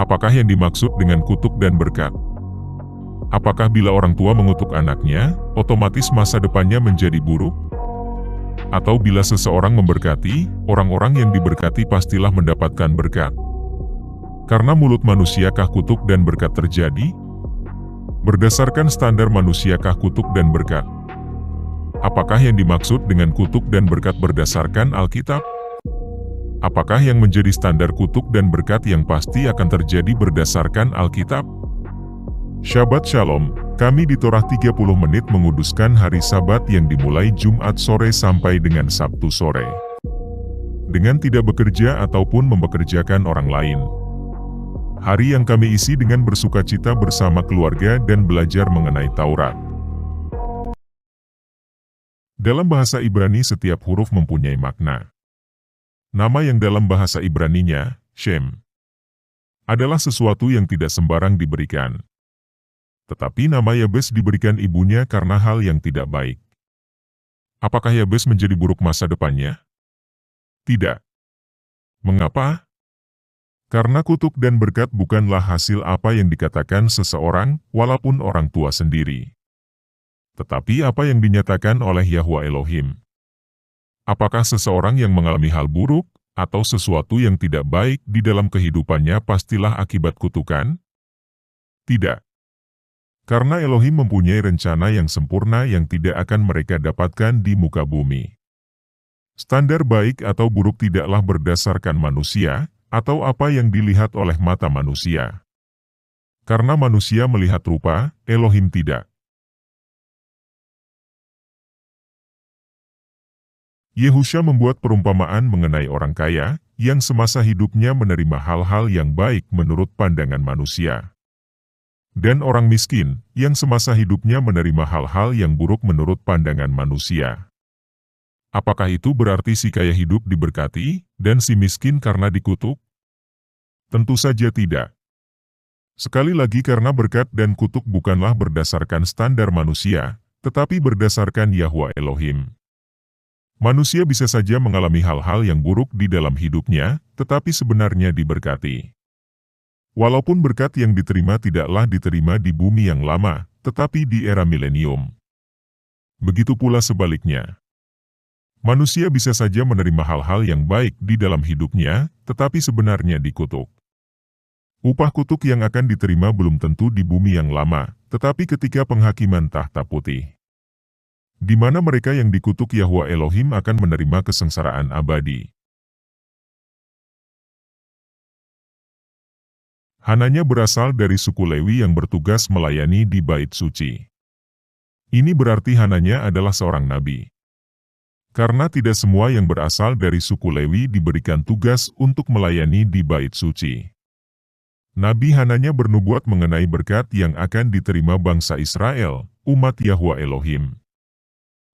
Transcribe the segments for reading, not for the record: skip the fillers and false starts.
Apakah yang dimaksud dengan kutuk dan berkat? Apakah bila orang tua mengutuk anaknya, otomatis masa depannya menjadi buruk? Atau bila seseorang memberkati, orang-orang yang diberkati pastilah mendapatkan berkat? Karena mulut manusiakah kutuk dan berkat terjadi? Berdasarkan standar manusiakah kutuk dan berkat? Apakah yang dimaksud dengan kutuk dan berkat berdasarkan Alkitab? Apakah yang menjadi standar kutuk dan berkat yang pasti akan terjadi berdasarkan Alkitab? Shabbat Shalom, kami di Torah 30 menit menguduskan hari Sabat yang dimulai Jumat sore sampai dengan Sabtu sore. Dengan tidak bekerja ataupun mempekerjakan orang lain. Hari yang kami isi dengan bersukacita bersama keluarga dan belajar mengenai Taurat. Dalam bahasa Ibrani setiap huruf mempunyai makna. Nama yang dalam bahasa Ibraninya, Shem, adalah sesuatu yang tidak sembarang diberikan. Tetapi nama Yabes diberikan ibunya karena hal yang tidak baik. Apakah Yabes menjadi buruk masa depannya? Tidak. Mengapa? Karena kutuk dan berkat bukanlah hasil apa yang dikatakan seseorang, walaupun orang tua sendiri. Tetapi apa yang dinyatakan oleh Yahwa Elohim. Apakah seseorang yang mengalami hal buruk, atau sesuatu yang tidak baik di dalam kehidupannya pastilah akibat kutukan? Tidak. Karena Elohim mempunyai rencana yang sempurna yang tidak akan mereka dapatkan di muka bumi. Standar baik atau buruk tidaklah berdasarkan manusia, atau apa yang dilihat oleh mata manusia. Karena manusia melihat rupa, Elohim tidak. Yehusha membuat perumpamaan mengenai orang kaya, yang semasa hidupnya menerima hal-hal yang baik menurut pandangan manusia. Dan orang miskin, yang semasa hidupnya menerima hal-hal yang buruk menurut pandangan manusia. Apakah itu berarti si kaya hidup diberkati, dan si miskin karena dikutuk? Tentu saja tidak. Sekali lagi karena berkat dan kutuk bukanlah berdasarkan standar manusia, tetapi berdasarkan Yahwa Elohim. Manusia bisa saja mengalami hal-hal yang buruk di dalam hidupnya, tetapi sebenarnya diberkati. Walaupun berkat yang diterima tidaklah diterima di bumi yang lama, tetapi di era milenium. Begitu pula sebaliknya. Manusia bisa saja menerima hal-hal yang baik di dalam hidupnya, tetapi sebenarnya dikutuk. Upah kutuk yang akan diterima belum tentu di bumi yang lama, tetapi ketika penghakiman tahta putih. Di mana mereka yang dikutuk Yahwa Elohim akan menerima kesengsaraan abadi. Hananya berasal dari suku Lewi yang bertugas melayani di Bait Suci. Ini berarti Hananya adalah seorang nabi. Karena tidak semua yang berasal dari suku Lewi diberikan tugas untuk melayani di Bait Suci. Nabi Hananya bernubuat mengenai berkat yang akan diterima bangsa Israel, umat Yahwa Elohim.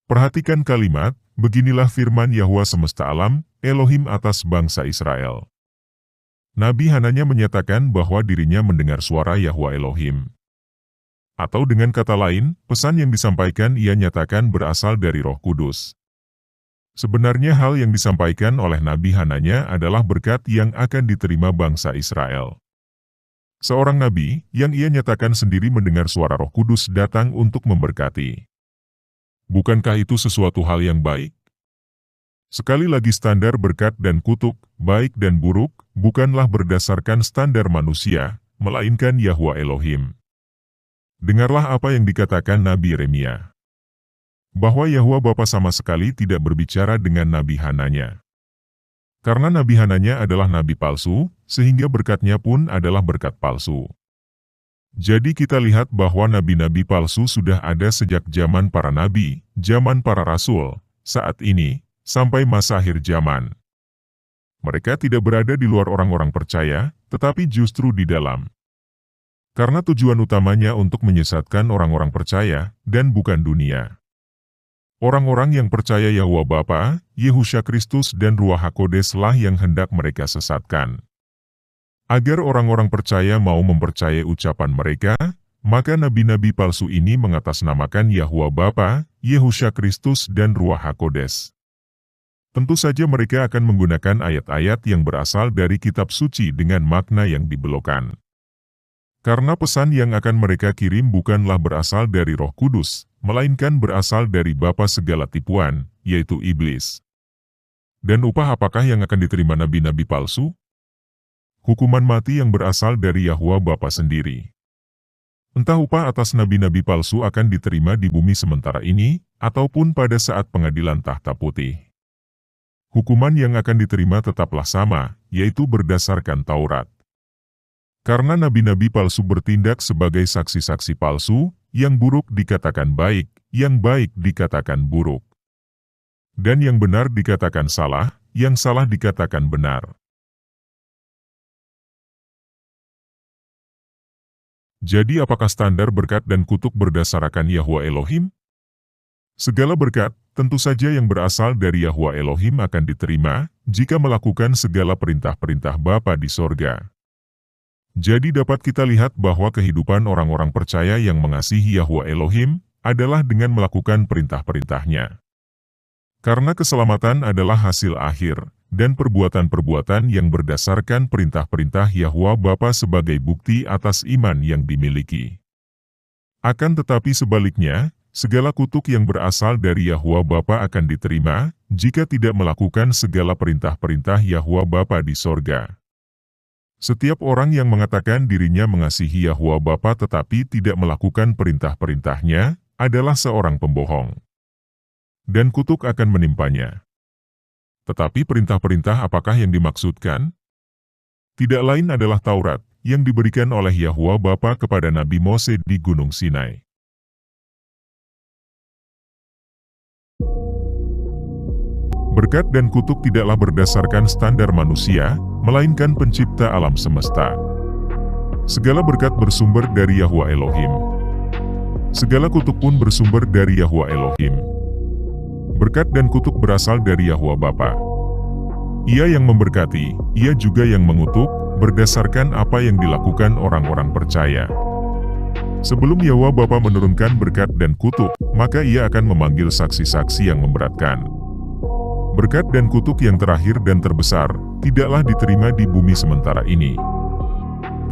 Perhatikan kalimat, beginilah firman Yahwa semesta alam, Elohim atas bangsa Israel. Nabi Hananya menyatakan bahwa dirinya mendengar suara Yahwa Elohim. Atau dengan kata lain, pesan yang disampaikan ia nyatakan berasal dari Roh Kudus. Sebenarnya hal yang disampaikan oleh Nabi Hananya adalah berkat yang akan diterima bangsa Israel. Seorang nabi, yang ia nyatakan sendiri mendengar suara Roh Kudus datang untuk memberkati. Bukankah itu sesuatu hal yang baik? Sekali lagi standar berkat dan kutuk, baik dan buruk, bukanlah berdasarkan standar manusia, melainkan Yahwa Elohim. Dengarlah apa yang dikatakan Nabi Yeremia. Bahwa Yahwa Bapa sama sekali tidak berbicara dengan Nabi Hananya. Karena Nabi Hananya adalah nabi palsu, sehingga berkatnya pun adalah berkat palsu. Jadi kita lihat bahwa nabi-nabi palsu sudah ada sejak zaman para nabi, zaman para rasul, saat ini, sampai masa akhir zaman. Mereka tidak berada di luar orang-orang percaya, tetapi justru di dalam. Karena tujuan utamanya untuk menyesatkan orang-orang percaya, dan bukan dunia. Orang-orang yang percaya Yahwa Bapa, Yehusha Kristus dan Ruach HaKodes lah yang hendak mereka sesatkan. Agar orang-orang percaya mau mempercayai ucapan mereka, maka nabi-nabi palsu ini mengatasnamakan Yahwa Bapa, Yehusha Kristus dan Ruach HaKodes. Tentu saja mereka akan menggunakan ayat-ayat yang berasal dari kitab suci dengan makna yang dibelokkan. Karena pesan yang akan mereka kirim bukanlah berasal dari Roh Kudus, melainkan berasal dari bapa segala tipuan, yaitu iblis. Dan upah apakah yang akan diterima nabi-nabi palsu? Hukuman mati yang berasal dari Yahwa Bapa sendiri. Entah upah atas nabi-nabi palsu akan diterima di bumi sementara ini, ataupun pada saat pengadilan tahta putih. Hukuman yang akan diterima tetaplah sama, yaitu berdasarkan Taurat. Karena nabi-nabi palsu bertindak sebagai saksi-saksi palsu, yang buruk dikatakan baik, yang baik dikatakan buruk. Dan yang benar dikatakan salah, yang salah dikatakan benar. Jadi apakah standar berkat dan kutuk berdasarkan Yahwa Elohim? Segala berkat, tentu saja yang berasal dari Yahwa Elohim akan diterima, jika melakukan segala perintah-perintah Bapa di sorga. Jadi dapat kita lihat bahwa kehidupan orang-orang percaya yang mengasihi Yahwa Elohim, adalah dengan melakukan perintah-perintahnya. Karena keselamatan adalah hasil akhir, dan perbuatan-perbuatan yang berdasarkan perintah-perintah Yahwa Bapa sebagai bukti atas iman yang dimiliki. Akan tetapi sebaliknya, segala kutuk yang berasal dari Yahwa Bapa akan diterima, jika tidak melakukan segala perintah-perintah Yahwa Bapa di sorga. Setiap orang yang mengatakan dirinya mengasihi Yahwa Bapa tetapi tidak melakukan perintah-perintahnya, adalah seorang pembohong. Dan kutuk akan menimpanya. Tetapi perintah-perintah apakah yang dimaksudkan? Tidak lain adalah Taurat, yang diberikan oleh Yahwa Bapa kepada Nabi Mose di Gunung Sinai. Berkat dan kutuk tidaklah berdasarkan standar manusia, melainkan pencipta alam semesta. Segala berkat bersumber dari Yahwa Elohim. Segala kutuk pun bersumber dari Yahwa Elohim. Berkat dan kutuk berasal dari Yahwa Bapa. Ia yang memberkati, ia juga yang mengutuk, berdasarkan apa yang dilakukan orang-orang percaya. Sebelum Yahwa Bapa menurunkan berkat dan kutuk, maka ia akan memanggil saksi-saksi yang memberatkan. Berkat dan kutuk yang terakhir dan terbesar, tidaklah diterima di bumi sementara ini,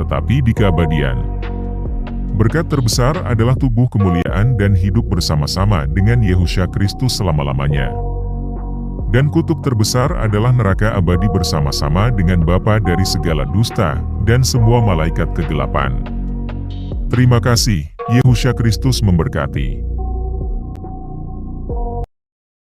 tetapi di keabadian. Berkat terbesar adalah tubuh kemuliaan dan hidup bersama-sama dengan Yehusha Kristus selama-lamanya. Dan kutuk terbesar adalah neraka abadi bersama-sama dengan Bapa dari segala dusta, dan semua malaikat kegelapan. Terima kasih, Yehusha Kristus memberkati.